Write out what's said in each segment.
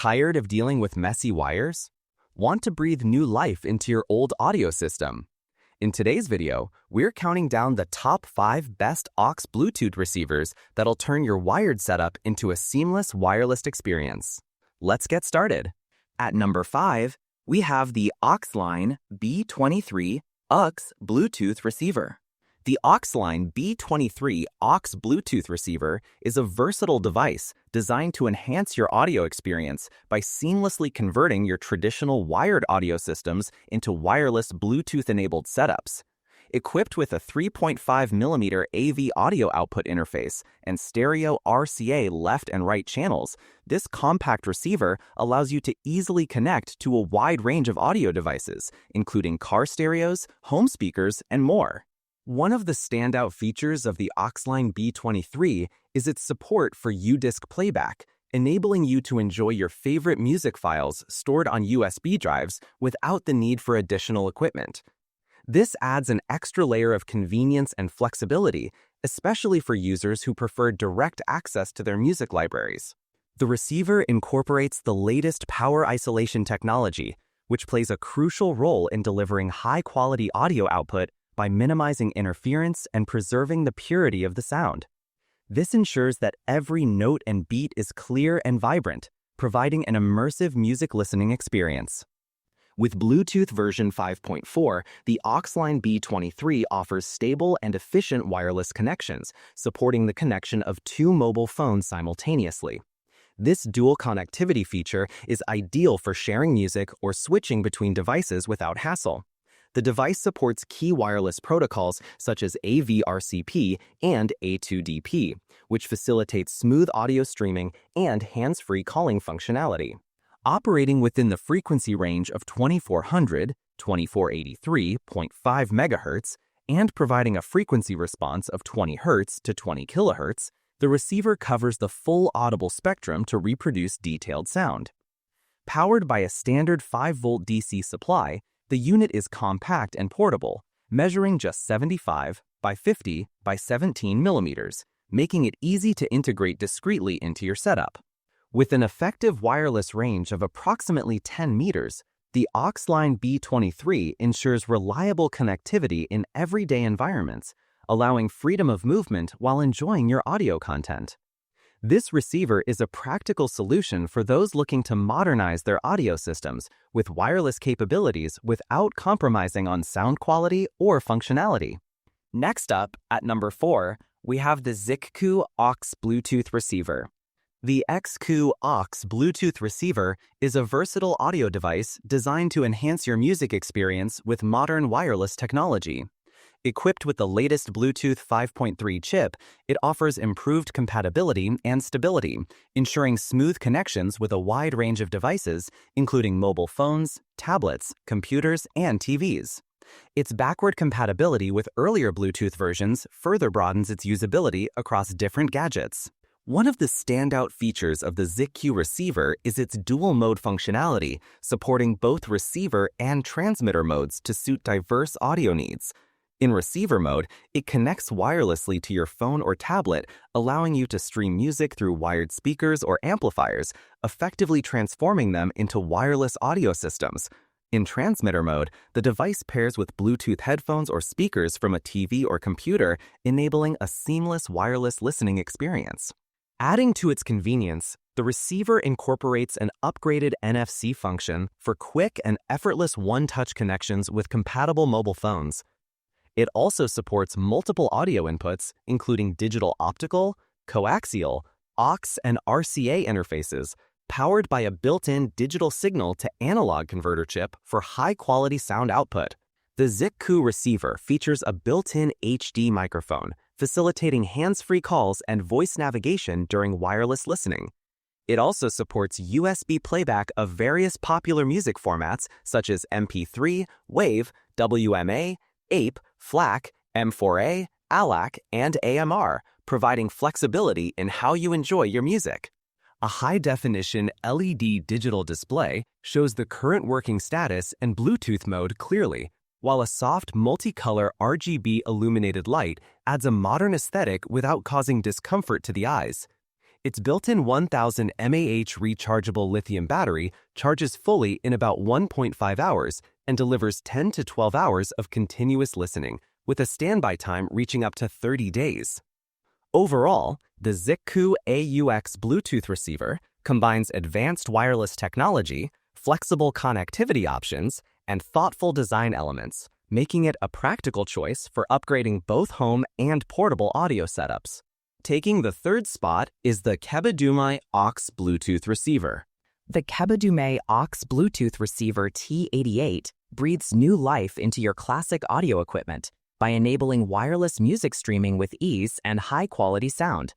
Tired of dealing with messy wires? Want to breathe new life into your old audio system? In today's video, we're counting down the top 5 best AUX Bluetooth receivers that'll turn your wired setup into a seamless wireless experience. Let's get started. At number 5, we have the Auxline B23 AUX Bluetooth receiver. The Auxline B23 AUX Bluetooth receiver is a versatile device designed to enhance your audio experience by seamlessly converting your traditional wired audio systems into wireless Bluetooth-enabled setups. Equipped with a 3.5mm AV audio output interface and stereo RCA left and right channels, this compact receiver allows you to easily connect to a wide range of audio devices, including car stereos, home speakers, and more. One of the standout features of the Auxline B23 is its support for UDisc playback, enabling you to enjoy your favorite music files stored on USB drives without the need for additional equipment. This adds an extra layer of convenience and flexibility, especially for users who prefer direct access to their music libraries. The receiver incorporates the latest power isolation technology, which plays a crucial role in delivering high-quality audio output by minimizing interference and preserving the purity of the sound. This ensures that every note and beat is clear and vibrant, providing an immersive music listening experience. With Bluetooth version 5.4, the Auxline B23 offers stable and efficient wireless connections, supporting the connection of 2 mobile phones simultaneously. This dual connectivity feature is ideal for sharing music or switching between devices without hassle. The device supports key wireless protocols such as AVRCP and A2DP, which facilitates smooth audio streaming and hands-free calling functionality. Operating within the frequency range of 2400, 2483.5 MHz, and providing a frequency response of 20 Hz to 20 kHz, the receiver covers the full audible spectrum to reproduce detailed sound. Powered by a standard 5-volt DC supply, the unit is compact and portable, measuring just 75 by 50 by 17 millimeters, making it easy to integrate discreetly into your setup. With an effective wireless range of approximately 10 meters, the Auxline B23 ensures reliable connectivity in everyday environments, allowing freedom of movement while enjoying your audio content. This receiver is a practical solution for those looking to modernize their audio systems with wireless capabilities without compromising on sound quality or functionality. Next up, at number 4, we have the Xikcu AUX Bluetooth receiver. The Xikcu AUX Bluetooth receiver is a versatile audio device designed to enhance your music experience with modern wireless technology. Equipped with the latest Bluetooth 5.3 chip, it offers improved compatibility and stability, ensuring smooth connections with a wide range of devices, including mobile phones, tablets, computers, and TVs. Its backward compatibility with earlier Bluetooth versions further broadens its usability across different gadgets. One of the standout features of the Xikcu receiver is its dual-mode functionality, supporting both receiver and transmitter modes to suit diverse audio needs. In receiver mode, it connects wirelessly to your phone or tablet, allowing you to stream music through wired speakers or amplifiers, effectively transforming them into wireless audio systems. In transmitter mode, the device pairs with Bluetooth headphones or speakers from a TV or computer, enabling a seamless wireless listening experience. Adding to its convenience, the receiver incorporates an upgraded NFC function for quick and effortless one-touch connections with compatible mobile phones. It also supports multiple audio inputs, including digital optical, coaxial, AUX, and RCA interfaces, powered by a built-in digital signal to analog converter chip for high-quality sound output. The Xikcu receiver features a built-in HD microphone, facilitating hands-free calls and voice navigation during wireless listening. It also supports USB playback of various popular music formats such as MP3, WAV, WMA, APE, FLAC, M4A, AUX, and AMR, providing flexibility in how you enjoy your music. A high-definition LED digital display shows the current working status and Bluetooth mode clearly, while a soft multicolor RGB illuminated light adds a modern aesthetic without causing discomfort to the eyes. Its built-in 1000 mAh rechargeable lithium battery charges fully in about 1.5 hours and delivers 10 to 12 hours of continuous listening, with a standby time reaching up to 30 days. Overall, the Xikcu AUX Bluetooth receiver combines advanced wireless technology, flexible connectivity options, and thoughtful design elements, making it a practical choice for upgrading both home and portable audio setups. Taking the third spot is the Kebidumei AUX Bluetooth receiver. The Kebidumei AUX Bluetooth receiver T88 breathes new life into your classic audio equipment by enabling wireless music streaming with ease and high-quality sound.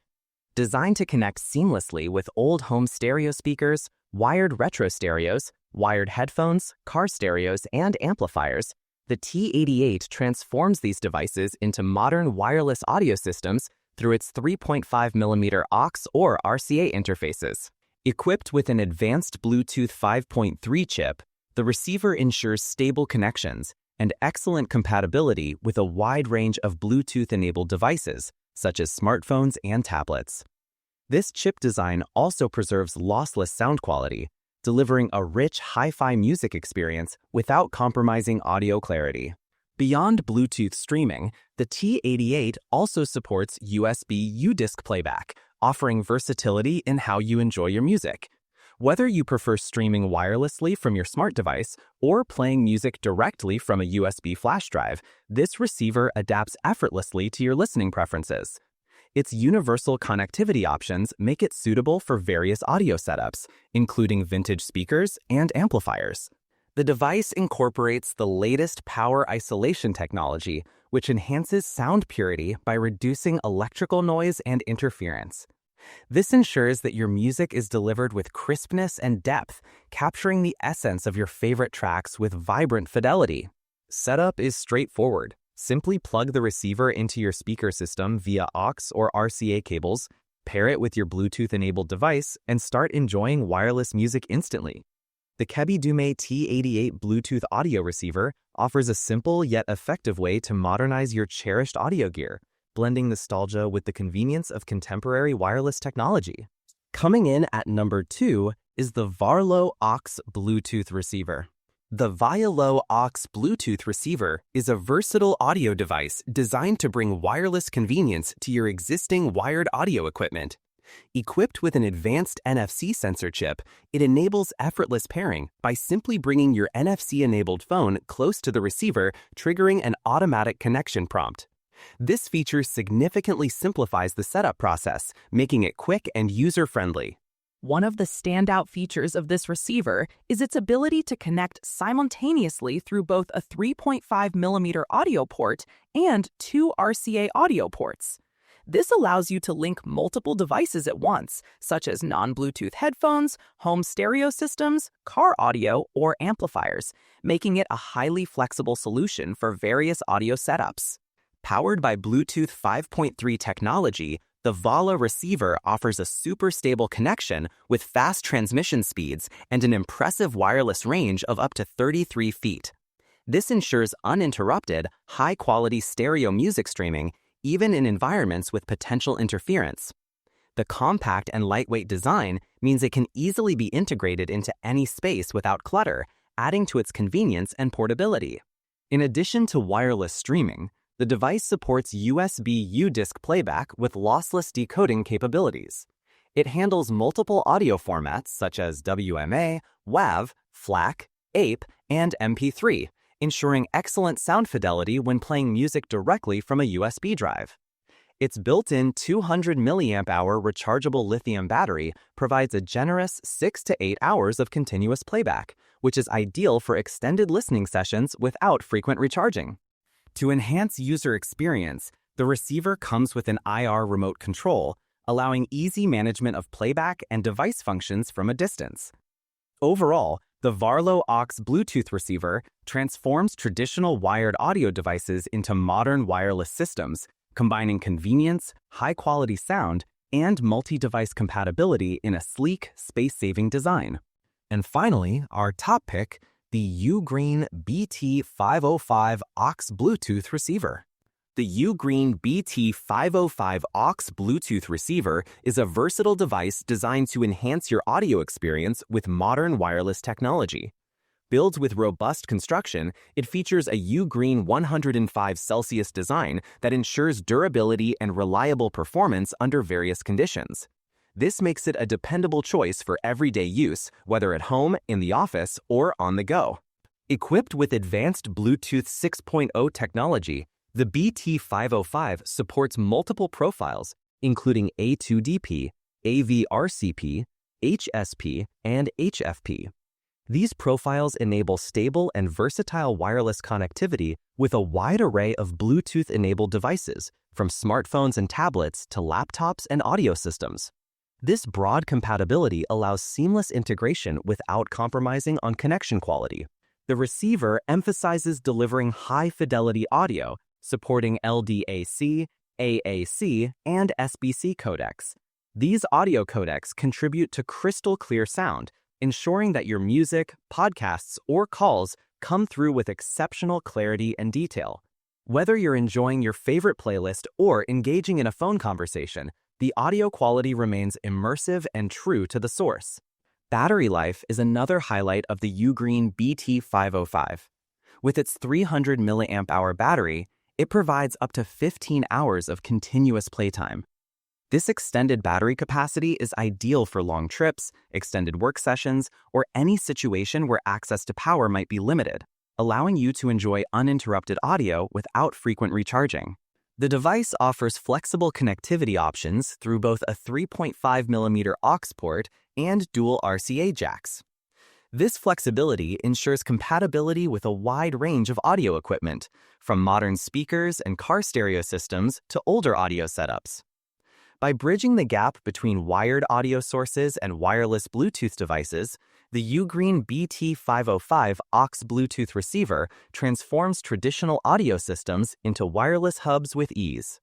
Designed to connect seamlessly with old home stereo speakers, wired retro stereos, wired headphones, car stereos, and amplifiers, the T88 transforms these devices into modern wireless audio systems through its 3.5mm AUX or RCA interfaces. Equipped with an advanced Bluetooth 5.3 chip, the receiver ensures stable connections and excellent compatibility with a wide range of Bluetooth-enabled devices, such as smartphones and tablets. This chip design also preserves lossless sound quality, delivering a rich hi-fi music experience without compromising audio clarity. Beyond Bluetooth streaming, the T88 also supports USB U-Disc playback, offering versatility in how you enjoy your music. Whether you prefer streaming wirelessly from your smart device or playing music directly from a USB flash drive, this receiver adapts effortlessly to your listening preferences. Its universal connectivity options make it suitable for various audio setups, including vintage speakers and amplifiers. The device incorporates the latest power isolation technology, which enhances sound purity by reducing electrical noise and interference. This ensures that your music is delivered with crispness and depth, capturing the essence of your favorite tracks with vibrant fidelity. Setup is straightforward. Simply plug the receiver into your speaker system via AUX or RCA cables, pair it with your Bluetooth-enabled device, and start enjoying wireless music instantly. The Kebidumei T88 Bluetooth audio receiver offers a simple yet effective way to modernize your cherished audio gear, blending nostalgia with the convenience of contemporary wireless technology. Coming in at number 2 is the Vaorlo AUX Bluetooth receiver. The Vaorlo AUX Bluetooth receiver is a versatile audio device designed to bring wireless convenience to your existing wired audio equipment. Equipped with an advanced NFC sensor chip, it enables effortless pairing by simply bringing your NFC-enabled phone close to the receiver, triggering an automatic connection prompt. This feature significantly simplifies the setup process, making it quick and user-friendly. One of the standout features of this receiver is its ability to connect simultaneously through both a 3.5mm audio port and 2 RCA audio ports. This allows you to link multiple devices at once, such as non-Bluetooth headphones, home stereo systems, car audio, or amplifiers, making it a highly flexible solution for various audio setups. Powered by Bluetooth 5.3 technology, the Vaorlo receiver offers a super stable connection with fast transmission speeds and an impressive wireless range of up to 33 feet. This ensures uninterrupted, high-quality stereo music streaming, even in environments with potential interference. The compact and lightweight design means it can easily be integrated into any space without clutter, adding to its convenience and portability. In addition to wireless streaming, the device supports USB U-Disc playback with lossless decoding capabilities. It handles multiple audio formats such as WMA, WAV, FLAC, APE, and MP3, ensuring excellent sound fidelity when playing music directly from a USB drive. Its built-in 200 mAh rechargeable lithium battery provides a generous 6 to 8 hours of continuous playback, which is ideal for extended listening sessions without frequent recharging. To enhance user experience, the receiver comes with an IR remote control, allowing easy management of playback and device functions from a distance. Overall, the Vaorlo AUX Bluetooth receiver transforms traditional wired audio devices into modern wireless systems, combining convenience, high-quality sound, and multi-device compatibility in a sleek, space-saving design. And finally, our top pick, the Ugreen BT505 AUX Bluetooth receiver. The Ugreen BT505 AUX Bluetooth receiver is a versatile device designed to enhance your audio experience with modern wireless technology. Built with robust construction, it features a Ugreen 105 Celsius design that ensures durability and reliable performance under various conditions. This makes it a dependable choice for everyday use, whether at home, in the office, or on the go. Equipped with advanced Bluetooth 6.0 technology, the BT505 supports multiple profiles, including A2DP, AVRCP, HSP, and HFP. These profiles enable stable and versatile wireless connectivity with a wide array of Bluetooth-enabled devices, from smartphones and tablets to laptops and audio systems. This broad compatibility allows seamless integration without compromising on connection quality. The receiver emphasizes delivering high-fidelity audio, supporting LDAC, AAC, and SBC codecs. These audio codecs contribute to crystal-clear sound, ensuring that your music, podcasts, or calls come through with exceptional clarity and detail. Whether you're enjoying your favorite playlist or engaging in a phone conversation, the audio quality remains immersive and true to the source. Battery life is another highlight of the Ugreen BT505. With its 300 mAh battery, it provides up to 15 hours of continuous playtime. This extended battery capacity is ideal for long trips, extended work sessions, or any situation where access to power might be limited, allowing you to enjoy uninterrupted audio without frequent recharging. The device offers flexible connectivity options through both a 3.5mm aux port and dual RCA jacks. This flexibility ensures compatibility with a wide range of audio equipment, from modern speakers and car stereo systems to older audio setups. By bridging the gap between wired audio sources and wireless Bluetooth devices, the Ugreen BT505 AUX Bluetooth receiver transforms traditional audio systems into wireless hubs with ease.